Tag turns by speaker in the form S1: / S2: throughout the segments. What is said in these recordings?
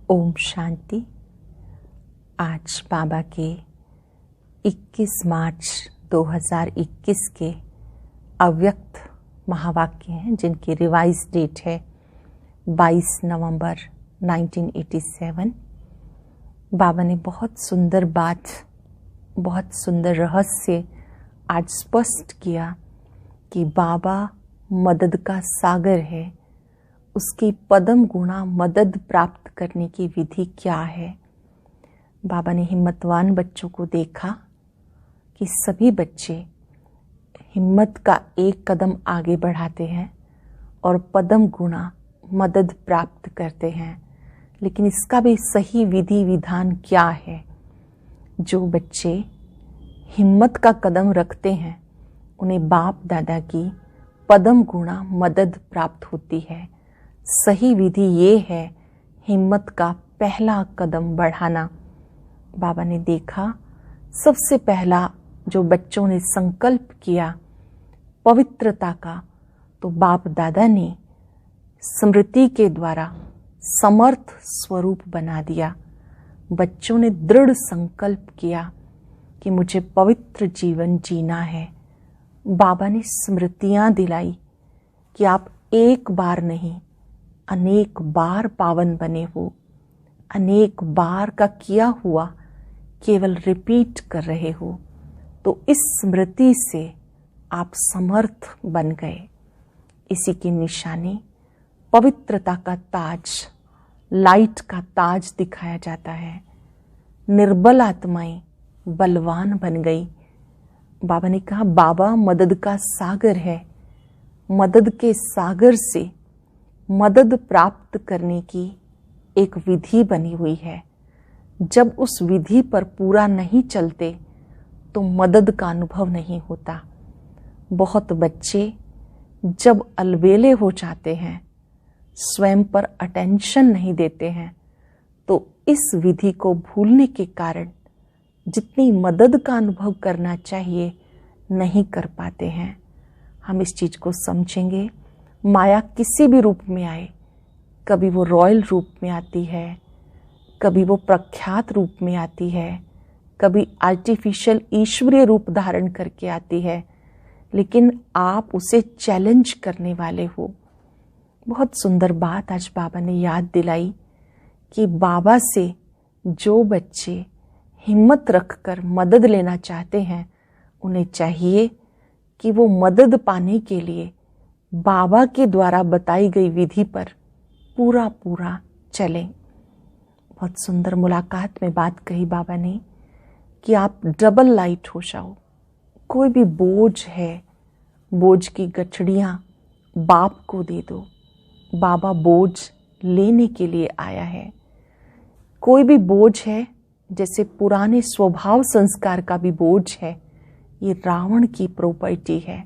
S1: ओम शांति। आज बाबा के 21 मार्च 2021 के अव्यक्त महावाक्य हैं, जिनकी रिवाइज डेट है 22 नवंबर 1987। बाबा ने बहुत सुंदर बात, बहुत सुंदर रहस्य आज स्पष्ट किया कि बाबा मदद का सागर है। उसकी पदम गुणा मदद प्राप्त करने की विधि क्या है। बाबा ने हिम्मतवान बच्चों को देखा कि सभी बच्चे हिम्मत का एक कदम आगे बढ़ाते हैं और पदम गुणा मदद प्राप्त करते हैं, लेकिन इसका भी सही विधि विधान क्या है। जो बच्चे हिम्मत का कदम रखते हैं उन्हें बाप दादा की पदम गुणा मदद प्राप्त होती है। सही विधि ये है हिम्मत का पहला कदम बढ़ाना। बाबा ने देखा सबसे पहला जो बच्चों ने संकल्प किया पवित्रता का, तो बाप दादा ने स्मृति के द्वारा समर्थ स्वरूप बना दिया। बच्चों ने दृढ़ संकल्प किया कि मुझे पवित्र जीवन जीना है। बाबा ने स्मृतियां दिलाई कि आप एक बार नहीं अनेक बार पावन बने हो, अनेक बार का किया हुआ केवल रिपीट कर रहे हो, तो इस स्मृति से आप समर्थ बन गए। इसी की निशानी पवित्रता का ताज, लाइट का ताज दिखाया जाता है। निर्बल आत्माएं बलवान बन गई। बाबा ने कहा बाबा मदद का सागर है। मदद के सागर से मदद प्राप्त करने की एक विधि बनी हुई है। जब उस विधि पर पूरा नहीं चलते तो मदद का अनुभव नहीं होता। बहुत बच्चे जब अलबेले हो जाते हैं, स्वयं पर अटेंशन नहीं देते हैं, तो इस विधि को भूलने के कारण जितनी मदद का अनुभव करना चाहिए नहीं कर पाते हैं। हम इस चीज को समझेंगे। माया किसी भी रूप में आए, कभी वो रॉयल रूप में आती है, कभी वो प्रख्यात रूप में आती है, कभी आर्टिफिशियल ईश्वरीय रूप धारण करके आती है, लेकिन आप उसे चैलेंज करने वाले हो। बहुत सुंदर बात आज बाबा ने याद दिलाई कि बाबा से जो बच्चे हिम्मत रखकर मदद लेना चाहते हैं, उन्हें चाहिए कि वो मदद पाने के लिए बाबा के द्वारा बताई गई विधि पर पूरा पूरा चलें। बहुत सुंदर मुलाकात में बात कही बाबा ने कि आप डबल लाइट हो जाओ। कोई भी बोझ है, बोझ की गठड़ियां बाप को दे दो। बाबा बोझ लेने के लिए आया है। कोई भी बोझ है, जैसे पुराने स्वभाव संस्कार का भी बोझ है, ये रावण की प्रॉपर्टी है।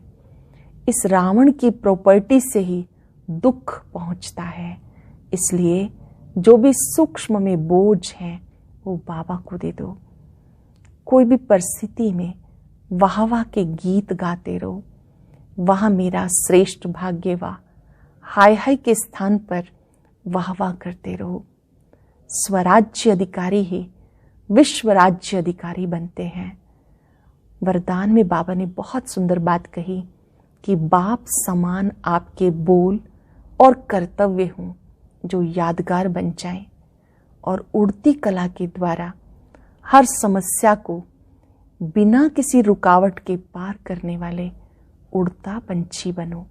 S1: इस रावण की प्रॉपर्टी से ही दुख पहुंचता है। इसलिए जो भी सूक्ष्म में बोझ है वो बाबा को दे दो। कोई भी परिस्थिति में वाह वाह के गीत गाते रहो, वहां मेरा श्रेष्ठ भाग्य वाह, हाय हाय के स्थान पर वाह वाह करते रहो। स्वराज्य अधिकारी ही विश्व राज्य अधिकारी बनते हैं। वरदान में बाबा ने बहुत सुंदर बात कही कि बाप समान आपके बोल और कर्तव्य हों जो यादगार बन जाए, और उड़ती कला के द्वारा हर समस्या को बिना किसी रुकावट के पार करने वाले उड़ता पंछी बनो।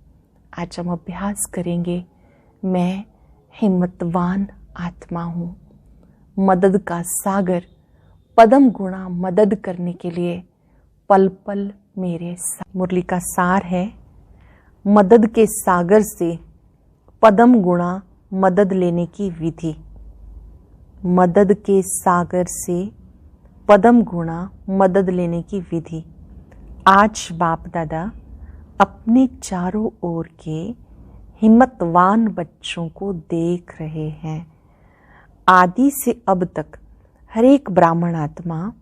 S1: आज हम अभ्यास करेंगे। मैं हिम्मतवान आत्मा हूँ। मदद का सागर, पदम गुणा मदद करने के लिए पल पल मेरे साथ। मुरली का सार है, मदद के सागर से पदम गुणा मदद लेने की विधि। मदद के सागर से पदम गुणा मदद लेने की विधि। आज बाप दादा अपने चारों ओर के हिम्मतवान बच्चों को देख रहे हैं। आदि से अब तक हर एक ब्राह्मण आत्मा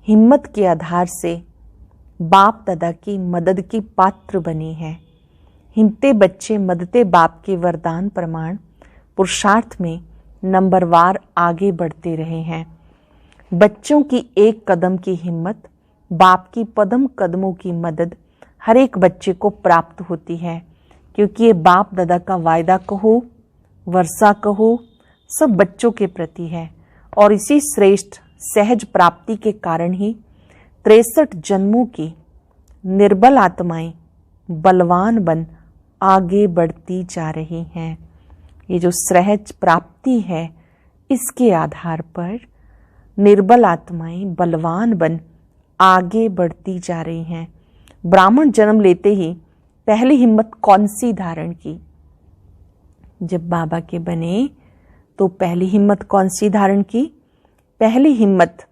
S1: हिम्मत के आधार से बाप दादा की मदद की पात्र बनी है। हिम्मते बच्चे मदते बाप के वरदान प्रमाण पुरुषार्थ में नंबरवार आगे बढ़ते रहे हैं। बच्चों की एक कदम की हिम्मत, बाप की पदम कदमों की मदद हर एक बच्चे को प्राप्त होती है, क्योंकि ये बाप दादा का वायदा कहो, वर्षा कहो, सब बच्चों के प्रति है। और इसी श्रेष्ठ सहज प्राप्ति के कारण ही 63 जन्मों की निर्बल आत्माएं बलवान बन आगे बढ़ती जा रही हैं। ये जो सहज प्राप्ति है, इसके आधार पर निर्बल आत्माएं बलवान बन आगे बढ़ती जा रही हैं। ब्राह्मण जन्म लेते ही पहली हिम्मत कौन सी धारण की? जब बाबा के बने तो पहली हिम्मत कौन सी धारण की? पहली हिम्मत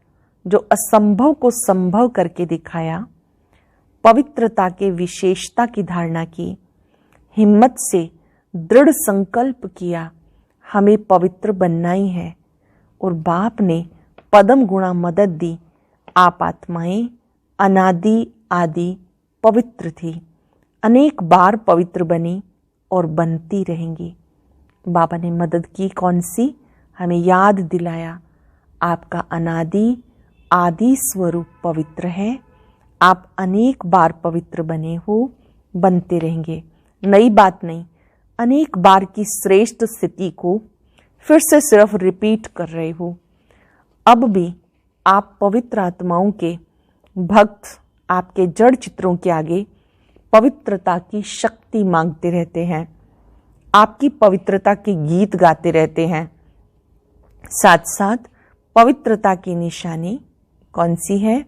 S1: जो असंभव को संभव करके दिखाया, पवित्रता के विशेषता की धारणा की, हिम्मत से दृढ़ संकल्प किया हमें पवित्र बनना ही है, और बाप ने पदम गुणा मदद दी। आप आत्माएं अनादि आदि पवित्र थी, अनेक बार पवित्र बनी और बनती रहेंगी। बाबा ने मदद की कौन सी? हमें याद दिलाया आपका अनादि आदि स्वरूप पवित्र है, आप अनेक बार पवित्र बने हो, बनते रहेंगे। नई बात नहीं, अनेक बार की श्रेष्ठ स्थिति को फिर से सिर्फ रिपीट कर रहे हो। अब भी आप पवित्र आत्माओं के भक्त आपके जड़ चित्रों के आगे पवित्रता की शक्ति मांगते रहते हैं, आपकी पवित्रता के गीत गाते रहते हैं। साथ साथ पवित्रता की निशानी कौन सी है?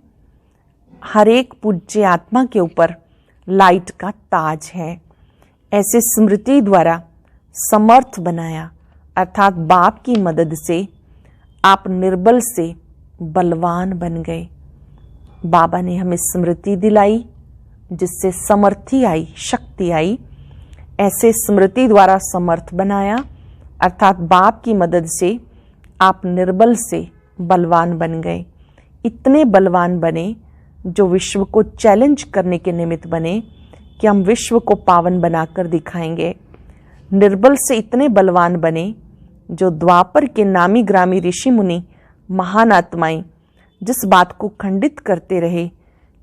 S1: हर एक पूज्य आत्मा के ऊपर लाइट का ताज है। ऐसे स्मृति द्वारा समर्थ बनाया, अर्थात बाप की मदद से आप निर्बल से बलवान बन गए। बाबा ने हमें स्मृति दिलाई जिससे समर्थी आई, शक्ति आई। ऐसे स्मृति द्वारा समर्थ बनाया, अर्थात बाप की मदद से आप निर्बल से बलवान बन गए। इतने बलवान बने जो विश्व को चैलेंज करने के निमित्त बने कि हम विश्व को पावन बनाकर दिखाएंगे। निर्बल से इतने बलवान बने जो द्वापर के नामी ग्रामी ऋषि मुनि महान आत्माएं जिस बात को खंडित करते रहे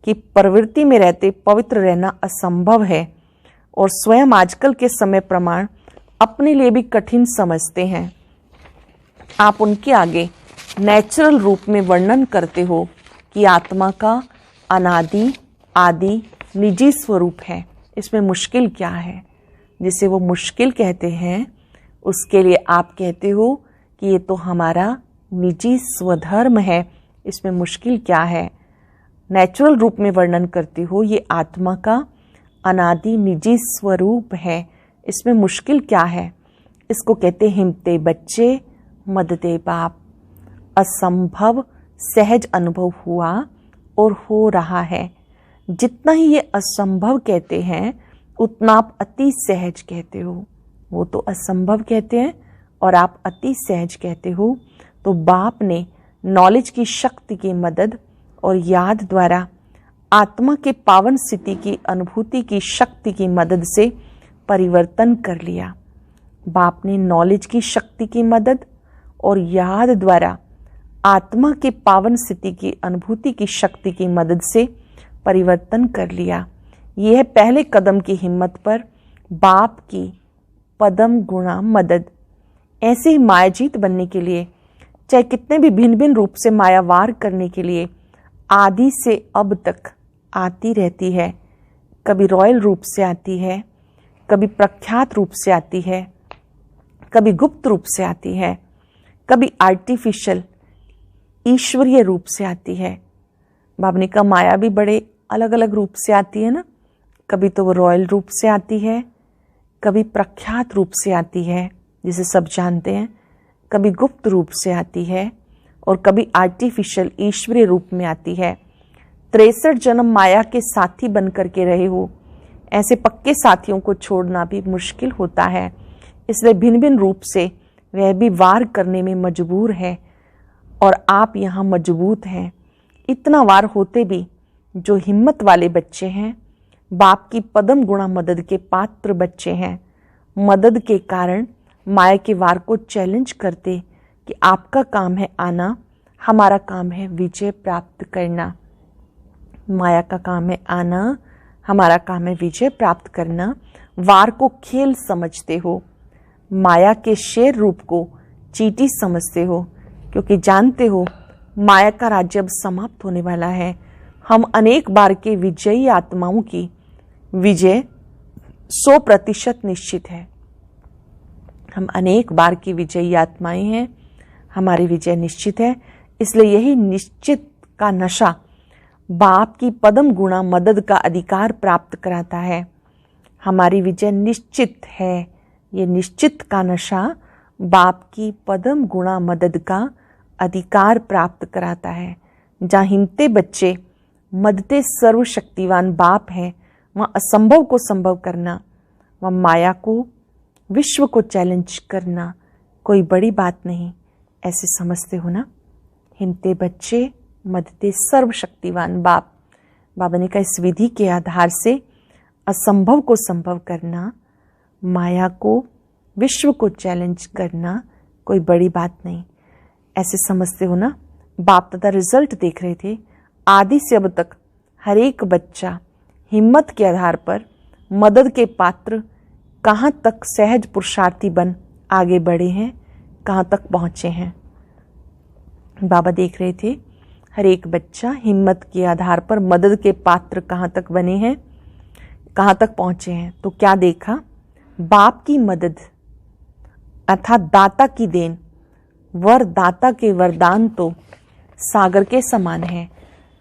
S1: कि प्रवृत्ति में रहते पवित्र रहना असंभव है, और स्वयं आजकल के समय प्रमाण अपने लिए भी कठिन समझते हैं, आप उनके आगे नेचुरल रूप में वर्णन करते हो कि आत्मा का अनादि आदि निजी स्वरूप है। इसमें मुश्किल क्या है? जिसे वो मुश्किल कहते हैं उसके लिए आप कहते हो कि ये तो हमारा निजी स्वधर्म है, इसमें मुश्किल क्या है? नेचुरल रूप में वर्णन करते हो ये आत्मा का अनादि निजी स्वरूप है, इसमें मुश्किल क्या है? इसको कहते हिम्मते बच्चे मददे बाप। असंभव सहज अनुभव हुआ और हो रहा है। जितना ही ये असंभव कहते हैं उतना आप अति सहज कहते हो। वो तो असंभव कहते हैं और आप अति सहज कहते हो। तो बाप ने नॉलेज की शक्ति की मदद और याद द्वारा आत्मा के पावन स्थिति की अनुभूति की शक्ति की मदद से परिवर्तन कर लिया। बाप ने नॉलेज की शक्ति की मदद और याद द्वारा आत्मा के पावन स्थिति की अनुभूति की शक्ति की मदद से परिवर्तन कर लिया। यह है पहले कदम की हिम्मत पर बाप की पदम गुणा मदद। ऐसे ही मायाजीत बनने के लिए, चाहे कितने भी भिन्न भिन्न रूप से मायावार करने के लिए, आदि से अब तक आती रहती है। कभी रॉयल रूप से आती है, कभी प्रख्यात रूप से आती है, कभी गुप्त रूप से आती है, कभी आर्टिफिशियल ईश्वरीय रूप से आती है। बाबा ने कहा माया भी बड़े अलग अलग रूप से आती है ना। कभी तो वो रॉयल रूप से आती है, कभी प्रख्यात रूप से आती है जिसे सब जानते हैं, कभी गुप्त रूप से आती है और कभी आर्टिफिशियल ईश्वरीय रूप में आती है। 63 जन्म माया के साथी बन करके रहे हो, ऐसे पक्के साथियों को छोड़ना भी मुश्किल होता है। इसलिए भिन्न भिन्न रूप से वह भी वार करने में मजबूर है और आप यहाँ मजबूत हैं। इतना वार होते भी जो हिम्मत वाले बच्चे हैं, बाप की पदम गुणा मदद के पात्र बच्चे हैं, मदद के कारण माया के वार को चैलेंज करते कि आपका काम है आना, हमारा काम है विजय प्राप्त करना। माया का काम है आना, हमारा काम है विजय प्राप्त करना। वार को खेल समझते हो, माया के शेर रूप को चींटी समझते हो, क्योंकि जानते हो माया का राज्य अब समाप्त होने वाला है। हम अनेक बार के विजयी आत्माओं की विजय 100% निश्चित है। हम अनेक बार की विजयी आत्माएं हैं, हमारी विजय निश्चित है। इसलिए यही निश्चित का नशा बाप की पदम गुणा मदद का अधिकार प्राप्त कराता है। हमारी विजय निश्चित है। ये निश्चित का नशा बाप की पदम गुणा मदद का अधिकार प्राप्त कराता है। जहाँ हिम्मते बच्चे मदते सर्वशक्तिवान बाप है, वहाँ असंभव को संभव करना, वहाँ माया को विश्व को चैलेंज करना कोई बड़ी बात नहीं, ऐसे समझते हो ना। हिम्मते बच्चे मदते सर्वशक्तिवान बाप। बाबा ने कहा इस विधि के आधार से असंभव को संभव करना, माया को विश्व को चैलेंज करना कोई बड़ी बात नहीं, ऐसे समझते हो ना। बाप तथा रिजल्ट देख रहे थे। आदि से अब तक हर एक बच्चा हिम्मत के आधार पर मदद के पात्र कहाँ तक सहज पुरुषार्थी बन आगे बढ़े हैं, कहाँ तक पहुँचे हैं। बाबा देख रहे थे हर एक बच्चा हिम्मत के आधार पर मदद के पात्र कहाँ तक बने हैं, कहाँ तक पहुँचे हैं। तो क्या देखा, बाप की मदद अर्थात दाता की देन, वर दाता के वरदान तो सागर के समान है,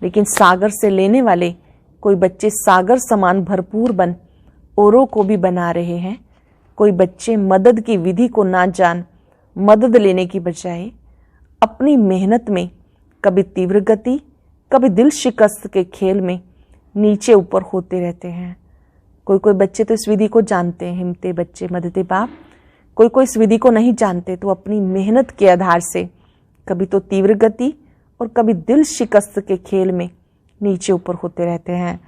S1: लेकिन सागर से लेने वाले कोई बच्चे सागर समान भरपूर बन औरों को भी बना रहे हैं। कोई बच्चे मदद की विधि को ना जान मदद लेने की बजाय अपनी मेहनत में कभी तीव्र गति, कभी दिल शिकस्त के खेल में नीचे ऊपर होते रहते हैं। कोई कोई बच्चे तो इस विधि को जानते हैं, हिम्मते बच्चे मददे बाप। कोई कोई इस विधि को नहीं जानते, तो अपनी मेहनत के आधार से कभी तो तीव्र गति और कभी दिल शिकस्त के खेल में नीचे ऊपर होते रहते हैं।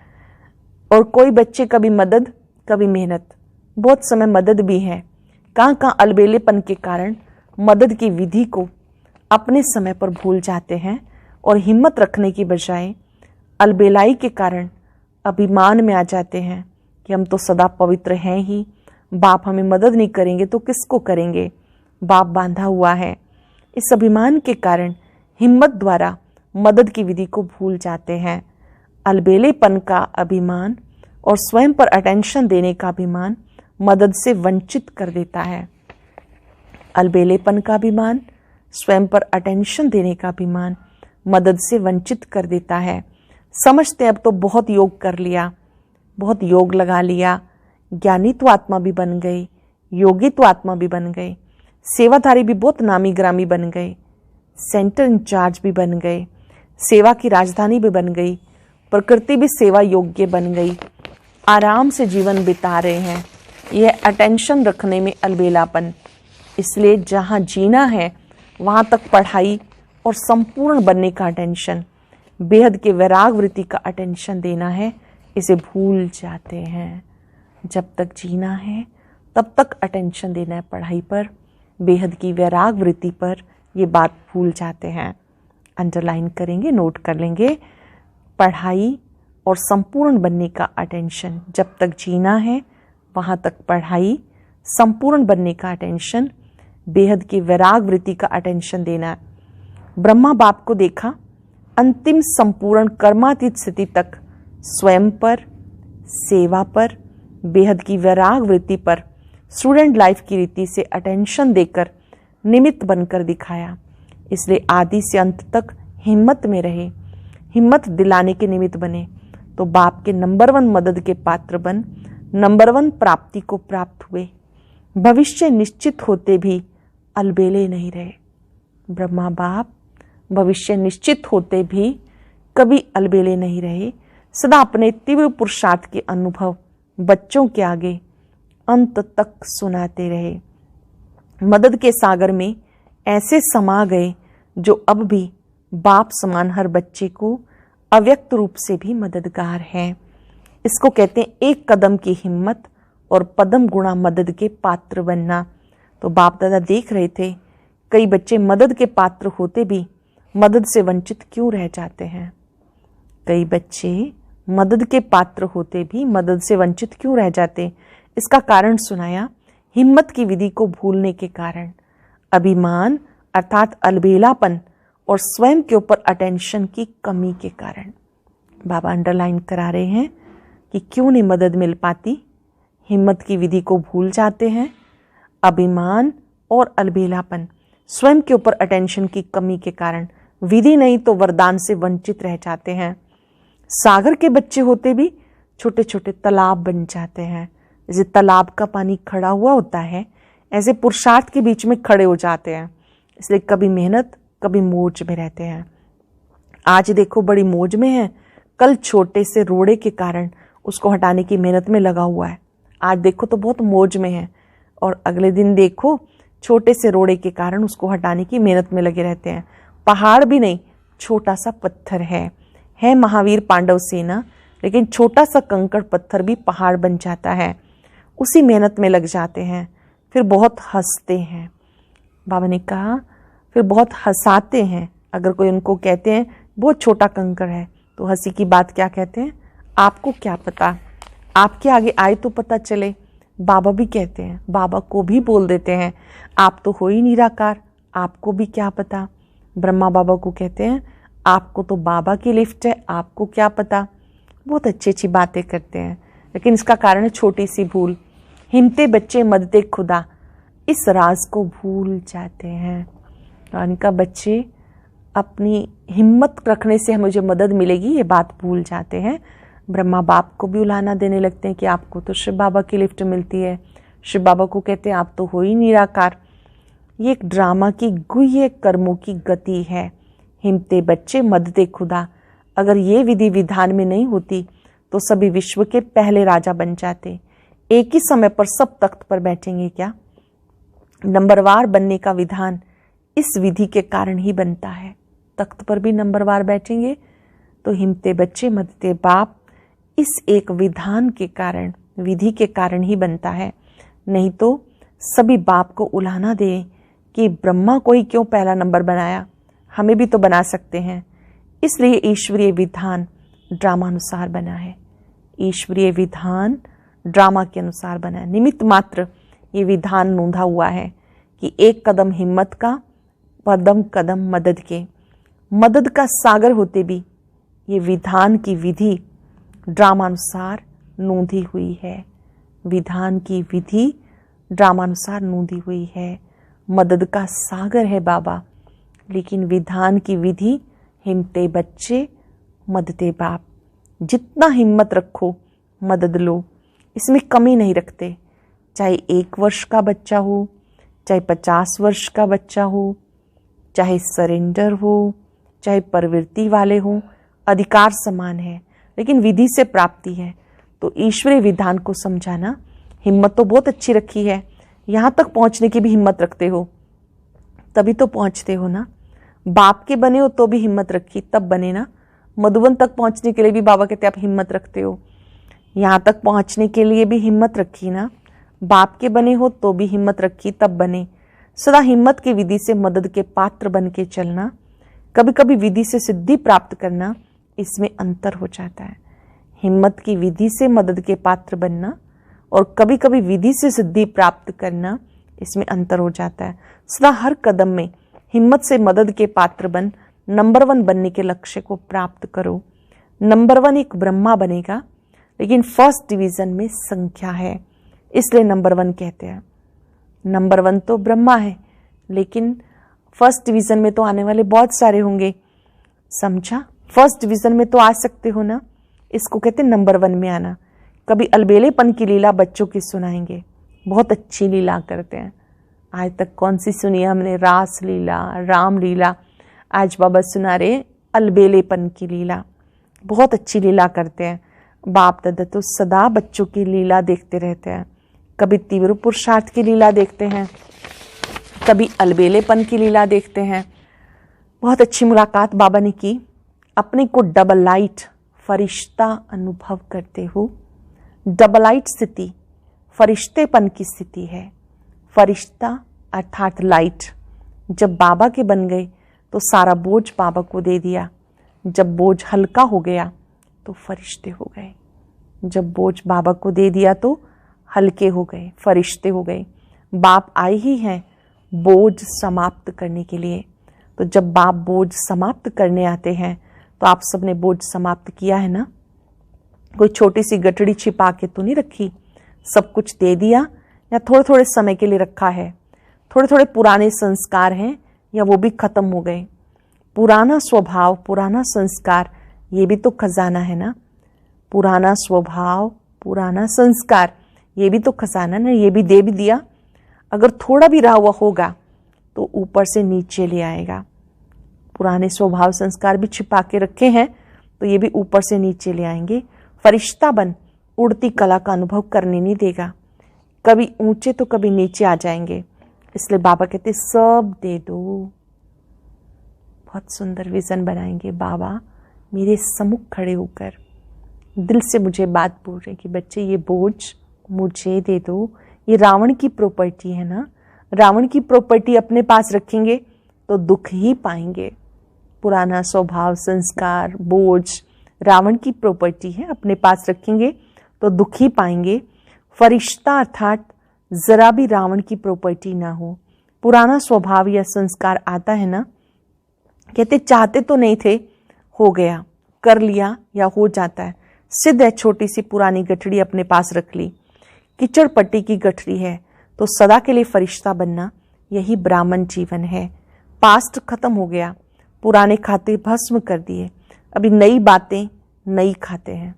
S1: और कोई बच्चे कभी मदद कभी मेहनत, बहुत समय मदद भी है, कहाँ कहाँ अलबेलेपन के कारण मदद की विधि को अपने समय पर भूल जाते हैं और हिम्मत रखने की बजाय अलबेलाई के कारण अभिमान में आ जाते हैं कि हम तो सदा पवित्र हैं ही, बाप हमें मदद नहीं करेंगे तो किसको करेंगे, बाप बांधा हुआ है। इस अभिमान के कारण हिम्मत द्वारा मदद की विधि को भूल जाते हैं। अलबेलेपन का अभिमान और स्वयं पर अटेंशन देने का अभिमान मदद से वंचित कर देता है। अलबेलेपन का अभिमान, स्वयं पर अटेंशन देने का अभिमान मदद से वंचित कर देता है। समझते अब तो बहुत योग कर लिया, बहुत योग लगा लिया, ज्ञानी तो आत्मा भी बन गए, योगी तो आत्मा भी बन गए, सेवाधारी भी बहुत नामी ग्रामी बन गए, सेंटर इंचार्ज भी बन गए, सेवा की राजधानी भी बन गई, प्रकृति भी सेवा योग्य बन गई, आराम से जीवन बिता रहे हैं। यह अटेंशन रखने में अलबेलापन। इसलिए जहाँ जीना है वहाँ तक पढ़ाई और संपूर्ण बनने का अटेंशन, बेहद के वैराग वृत्ति का अटेंशन देना है, इसे भूल जाते हैं। जब तक जीना है तब तक अटेंशन देना है पढ़ाई पर, बेहद की वैराग वृत्ति पर ये बात भूल जाते हैं। अंडरलाइन करेंगे, नोट कर लेंगे, पढ़ाई और संपूर्ण बनने का अटेंशन। जब तक जीना है वहाँ तक पढ़ाई, संपूर्ण बनने का अटेंशन, बेहद की वैराग वृत्ति का अटेंशन देना। ब्रह्मा बाप को देखा अंतिम संपूर्ण कर्मातीत स्थिति तक स्वयं पर, सेवा पर, बेहद की वैराग वृत्ति पर स्टूडेंट लाइफ की रीति से अटेंशन देकर निमित्त बनकर दिखाया। इसलिए आदि से अंत तक हिम्मत में रहे, हिम्मत दिलाने के निमित्त बने, तो बाप के नंबर 1 मदद के पात्र बन नंबर 1 प्राप्ति को प्राप्त हुए। भविष्य निश्चित होते भी अलबेले नहीं रहे। ब्रह्मा बाप भविष्य निश्चित होते भी कभी अलबेले नहीं रहे, सदा अपने तीव्र पुरुषार्थ के अनुभव बच्चों के आगे अंत तक सुनाते रहे। मदद के सागर में ऐसे समा गए जो अब भी बाप समान हर बच्चे को अव्यक्त रूप से भी मददगार हैं। इसको कहते हैं एक कदम की हिम्मत और पदम गुणा मदद के पात्र बनना। तो बाप दादा देख रहे थे कई बच्चे मदद के पात्र होते भी मदद से वंचित क्यों रह जाते हैं। कई बच्चे मदद के पात्र होते भी मदद से वंचित क्यों रह जाते। इसका कारण सुनाया, हिम्मत की विधि को भूलने के कारण, अभिमान अर्थात अलबेलापन और स्वयं के ऊपर अटेंशन की कमी के कारण। बाबा अंडरलाइन करा रहे हैं कि क्यों नहीं मदद मिल पाती। हिम्मत की विधि को भूल जाते हैं, अभिमान और अलबेलापन, स्वयं के ऊपर अटेंशन की कमी के कारण, विधि नहीं तो वरदान से वंचित रह जाते हैं। सागर के बच्चे होते भी छोटे छोटे तालाब बन जाते हैं। जैसे तालाब का पानी खड़ा हुआ होता है, ऐसे पुरुषार्थ के बीच में खड़े हो जाते हैं। इसलिए कभी मेहनत कभी मौज में रहते हैं। आज देखो बड़ी मौज में है, कल छोटे से रोड़े के कारण उसको हटाने की मेहनत में लगा हुआ है। आज देखो तो बहुत मौज में है और अगले दिन देखो छोटे से रोड़े के कारण उसको हटाने की मेहनत में लगे रहते हैं। पहाड़ भी नहीं, छोटा सा पत्थर है महावीर पांडव सेना, लेकिन छोटा सा कंकड़ पत्थर भी पहाड़ बन जाता है। उसी मेहनत में लग जाते हैं, फिर बहुत हंसते हैं। बाबा ने कहा फिर बहुत हंसाते हैं। अगर कोई उनको कहते हैं बहुत छोटा कंकड़ है तो हंसी की बात क्या कहते हैं, आपको क्या पता, आपके आगे आए तो पता चले। बाबा भी कहते हैं, बाबा को भी बोल देते हैं, आप तो हो ही निराकार, आपको भी क्या पता। ब्रह्मा बाबा को कहते हैं, आपको तो बाबा की लिफ्ट है, आपको क्या पता। बहुत अच्छी अच्छी बातें करते हैं, लेकिन इसका कारण है छोटी सी भूल। हिम्मते बच्चे मददे खुदा, इस राज को भूल जाते हैं। यानी का बच्चे अपनी हिम्मत रखने से मुझे मदद मिलेगी ये बात भूल जाते हैं। ब्रह्मा बाप को भी उलाहना देने लगते हैं कि आपको तो शिव बाबा की लिफ्ट मिलती है। शिव बाबा को कहते हैं आप तो हो ही निराकार। ये एक ड्रामा की गुह्य कर्मों की गति है। हिम्मते बच्चे मददे खुदा, अगर ये विधि विधान में नहीं होती तो सभी विश्व के पहले राजा बन जाते। एक ही समय पर सब तख्त पर बैठेंगे क्या। नंबरवार बनने का विधान इस विधि के कारण ही बनता है। तख्त पर भी नंबरवार बैठेंगे तो हिम्मते बच्चे मददे बाप इस एक विधान के कारण, विधि के कारण ही बनता है। नहीं तो सभी बाप को उलाहना दे कि ब्रह्मा को ही क्यों पहला नंबर बनाया, हमें भी तो बना सकते हैं। इसलिए ईश्वरीय विधान ड्रामानुसार बना है। ईश्वरीय विधान ड्रामा के अनुसार बना है। निमित्त मात्र ये विधान नोंधा हुआ है कि एक कदम हिम्मत का, कदम कदम मदद के। मदद का सागर होते भी ये विधान की विधि ड्रामानुसार नोंधी हुई है। विधान की विधि ड्रामानुसार नोंधी हुई है। मदद का सागर है बाबा, लेकिन विधान की विधि हिम्मते बच्चे मददे बाप। जितना हिम्मत रखो मदद लो, इसमें कमी नहीं रखते। चाहे 1 वर्ष का बच्चा हो, चाहे 50 वर्ष का बच्चा हो, चाहे सरेंडर हो, चाहे प्रवृत्ति वाले हो, अधिकार समान है, लेकिन विधि से प्राप्ति है। तो ईश्वरीय विधान को समझाना, हिम्मत तो बहुत अच्छी रखी है, यहाँ तक पहुँचने की भी हिम्मत रखते हो तभी तो पहुँचते हो ना। बाप के बने हो तो भी हिम्मत रखी तब बने ना। मधुबन तक पहुँचने के लिए भी बाबा कहते आप हिम्मत रखते हो, यहाँ तक पहुँचने के लिए भी हिम्मत रखी ना। बाप के बने हो तो भी हिम्मत रखी तब बने। सदा हिम्मत की विधि से मदद के पात्र बन के चलना, कभी कभी विधि से सिद्धि प्राप्त करना, इसमें अंतर हो जाता है। हिम्मत की विधि से मदद के पात्र बनना और कभी कभी विधि से सिद्धि प्राप्त करना, इसमें अंतर हो जाता है। सदा हर कदम में हिम्मत से मदद के पात्र बन नंबर 1 बनने के लक्ष्य को प्राप्त करो। नंबर 1 एक ब्रह्मा बनेगा, लेकिन फर्स्ट डिवीजन में संख्या है, इसलिए नंबर 1 कहते हैं। नंबर 1 तो ब्रह्मा है, लेकिन फर्स्ट डिवीजन में तो आने वाले बहुत सारे होंगे। समझा? फर्स्ट डिवीजन में तो आ सकते हो ना, इसको कहते हैं नंबर 1 में आना। कभी अलबेलेपन की लीला बच्चों की सुनाएंगे, बहुत अच्छी लीला करते हैं। आज तक कौन सी सुनी हमने, रास लीला, राम लीला। आज बाबा सुना रहे अलबेलेपन की लीला, बहुत अच्छी लीला करते हैं। बाप दादा तो सदा बच्चों की लीला देखते रहते हैं। कभी तीव्र पुरुषार्थ की लीला देखते हैं, कभी अलबेलेपन की लीला देखते हैं। बहुत अच्छी मुलाकात बाबा ने की। अपने को डबल लाइट फरिश्ता अनुभव करते हो। डबल लाइट स्थिति फरिश्तेपन की स्थिति है। फरिश्ता अर्थात लाइट जब बाबा के बन गए तो सारा बोझ बाबा को दे दिया। जब बोझ हल्का हो गया तो फरिश्ते हो गए। जब बोझ बाबा को दे दिया तो हल्के हो गए, फरिश्ते हो गए। बाप आए ही हैं बोझ समाप्त करने के लिए। तो जब बाप बोझ समाप्त करने आते हैं तो आप सबने बोझ समाप्त किया है ना। कोई छोटी सी गठड़ी छिपा के तो नहीं रखी, सब कुछ दे दिया या थोड़े थोड़े समय के लिए रखा है। थोड़े थोड़े पुराने संस्कार हैं या वो भी खत्म हो गए। पुराना स्वभाव, पुराना संस्कार, ये भी तो खजाना है ना। पुराना स्वभाव, पुराना संस्कार, ये भी तो खजाना ना, ये भी दे भी दिया। अगर थोड़ा भी रहा हुआ होगा तो ऊपर से नीचे ले आएगा। पुराने स्वभाव संस्कार भी छिपा के रखे हैं तो ये भी ऊपर से नीचे ले आएंगे। फरिश्ता बन उड़ती कला का अनुभव करने नहीं देगा। कभी ऊंचे तो कभी नीचे आ जाएंगे। इसलिए बाबा कहते सब दे दो। बहुत सुंदर विजन बनाएंगे बाबा मेरे सम्मुख खड़े होकर, दिल से मुझे बात बोल रहे कि बच्चे ये बोझ मुझे दे दो। ये रावण की प्रॉपर्टी है ना। रावण की प्रॉपर्टी अपने पास रखेंगे तो दुख ही पाएंगे। पुराना स्वभाव संस्कार बोझ रावण की प्रॉपर्टी है, अपने पास रखेंगे तो दुख ही पाएंगे। फरिश्ता अर्थात जरा भी रावण की प्रॉपर्टी ना हो। पुराना स्वभाव या संस्कार आता है ना, कहते चाहते तो नहीं थे, हो गया, कर लिया या हो जाता है। सिद्ध है, छोटी सी पुरानी गठड़ी अपने पास रख ली, कीचड़ पट्टी की गठरी है तो सदा के लिए फरिश्ता बनना, यही ब्राह्मण जीवन है। पास्ट खत्म हो गया, पुराने खाते भस्म कर दिए। अभी नई बातें नई खाते हैं,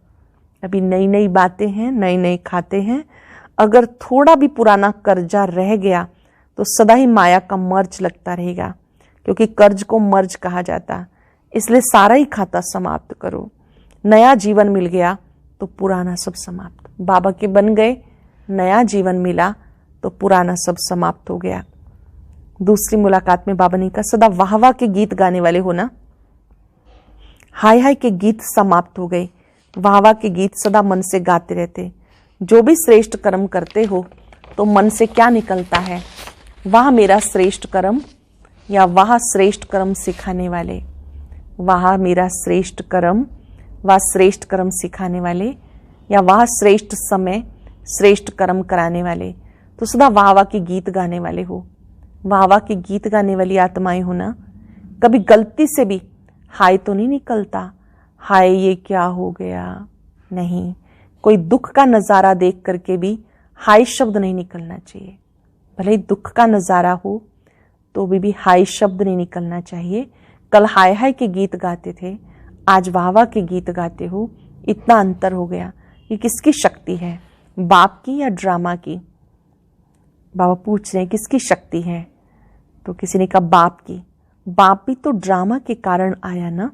S1: अभी नई नई बातें हैं, नए नए खाते हैं। अगर थोड़ा भी पुराना कर्जा रह गया तो सदा ही माया का मर्ज लगता रहेगा, क्योंकि कर्ज को मर्ज कहा जाता। इसलिए सारा ही खाता समाप्त करो। नया जीवन मिल गया तो पुराना सब समाप्त। बाबा के बन गए, नया जीवन मिला तो पुराना सब समाप्त हो गया। दूसरी मुलाकात में बाबा ने कहा सदा वाह वाह के गीत गाने वाले हो ना। हाय हाय के गीत समाप्त हो गए, वाह वाह के गीत सदा मन से गाते रहते। जो भी श्रेष्ठ कर्म करते हो तो मन से क्या निकलता है, वाह मेरा श्रेष्ठ कर्म या वाह श्रेष्ठ कर्म सिखाने वाले, वाह मेरा श्रेष्ठ कर्म, वाह श्रेष्ठ कर्म सिखाने वाले, या वाह श्रेष्ठ समय श्रेष्ठ कर्म कराने वाले। तो सदा वाह वाह के गीत गाने वाले हो, वाह वाह के गीत गाने वाली आत्माएं हो ना। कभी गलती से भी हाय तो नहीं निकलता, हाय ये क्या हो गया, नहीं। कोई दुख का नज़ारा देख करके भी हाय शब्द नहीं निकलना चाहिए। भले ही दुख का नज़ारा हो तो भी हाय शब्द नहीं निकलना चाहिए। कल हाय हाय के गीत गाते थे, आज वाह वाह के गीत गाते हो, इतना अंतर हो गया। ये किसकी शक्ति है, बाप की या ड्रामा की? बाबा पूछ रहे हैं किसकी शक्ति है, तो किसी ने कहा बाप की। बाप भी तो ड्रामा के कारण आया ना,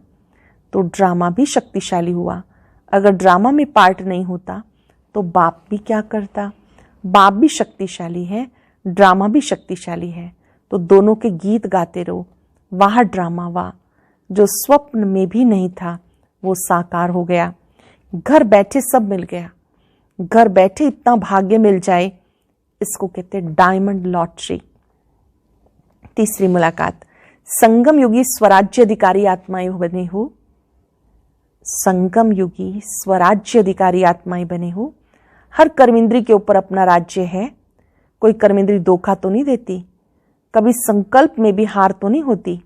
S1: तो ड्रामा भी शक्तिशाली हुआ। अगर ड्रामा में पार्ट नहीं होता तो बाप भी क्या करता। बाप भी शक्तिशाली है, ड्रामा भी शक्तिशाली है, तो दोनों के गीत गाते रहो। वाह ड्रामा वाह, जो स्वप्न में भी नहीं था वो साकार हो गया। घर बैठे सब मिल गया, घर बैठे इतना भाग्य मिल जाए, इसको कहते हैं डायमंड लॉटरी। तीसरी मुलाकात, संगम युगी स्वराज्य अधिकारी आत्माएं बने हो। संगम युगी स्वराज्य अधिकारी आत्माएं बने हो। हर कर्मेंद्री के ऊपर अपना राज्य है, कोई कर्मेंद्री धोखा तो नहीं देती, कभी संकल्प में भी हार तो नहीं होती,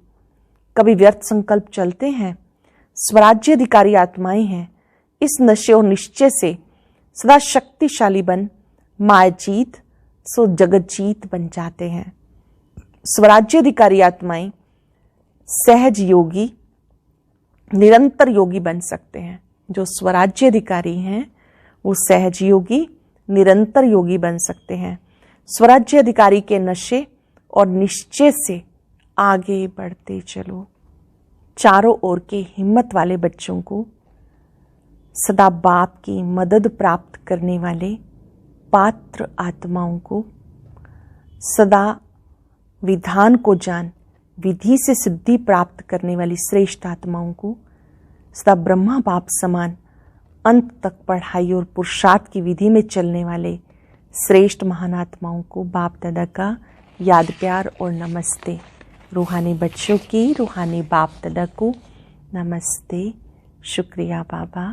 S1: कभी व्यर्थ संकल्प चलते हैं। स्वराज्य अधिकारी आत्माएं हैं। इस नशे और निश्चय से सदा शक्तिशाली बन माया जीत सो जगत जीत बन जाते हैं। स्वराज्य अधिकारी आत्माएं सहज योगी, निरंतर योगी बन सकते हैं। जो स्वराज्य अधिकारी हैं वो सहज योगी, निरंतर योगी बन सकते हैं। स्वराज्य अधिकारी के नशे और निश्चय से आगे बढ़ते चलो। चारों ओर के हिम्मत वाले बच्चों को, सदा बाप की मदद प्राप्त करने वाले पात्र आत्माओं को, सदा विधान को जान विधि से सिद्धि प्राप्त करने वाली श्रेष्ठ आत्माओं को, सदा ब्रह्मा बाप समान अंत तक पढ़ाई और पुरुषार्थ की विधि में चलने वाले श्रेष्ठ महान आत्माओं को बाप दादा का याद प्यार और नमस्ते। रूहानी बच्चों की रूहानी बाप दादा को नमस्ते। शुक्रिया बाबा,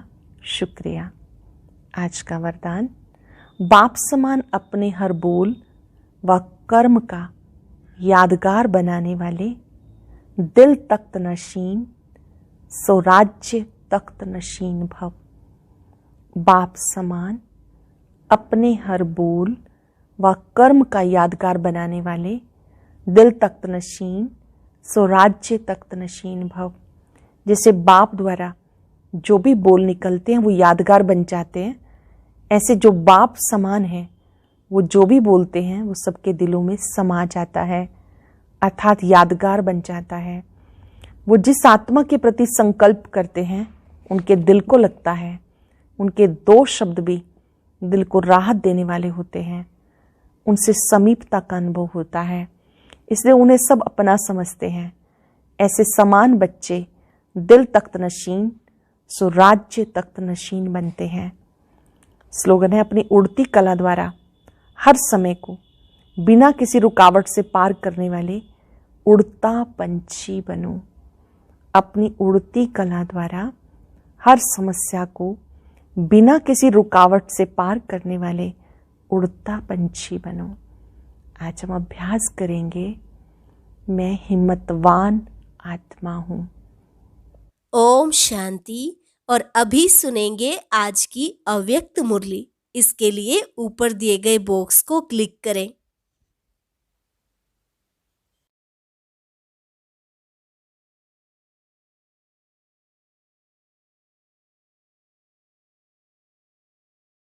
S1: शुक्रिया। आज का वरदान, बाप समान अपने हर बोल व कर्म का यादगार बनाने वाले, दिल तख्त नशीन सो राज्य तख्त नशीन भव। बाप समान अपने हर बोल व कर्म का यादगार बनाने वाले, दिल तख्त नशीन सो राज्य तख्त नशीन भव। जैसे बाप द्वारा जो भी बोल निकलते हैं वो यादगार बन जाते हैं, ऐसे जो बाप समान है वो जो भी बोलते हैं वो सबके दिलों में समा जाता है, अर्थात यादगार बन जाता है। वो जिस आत्मा के प्रति संकल्प करते हैं उनके दिल को लगता है। उनके दो शब्द भी दिल को राहत देने वाले होते हैं, उनसे समीपता का अनुभव होता है, इसलिए उन्हें सब अपना समझते हैं। ऐसे समान बच्चे दिल तख्त नशीन सो राज्य तख्त नशीन बनते हैं। स्लोगन है, अपनी उड़ती कला द्वारा हर समय को बिना किसी रुकावट से पार करने वाले उड़ता पंछी बनो। अपनी उड़ती कला द्वारा हर समस्या को बिना किसी रुकावट से पार करने वाले उड़ता पंछी बनो। आज हम अभ्यास करेंगे, मैं हिम्मतवान आत्मा हूँ।
S2: ओम शांति। और अभी सुनेंगे आज की अव्यक्त मुरली। इसके लिए ऊपर दिए गए बॉक्स को क्लिक करें।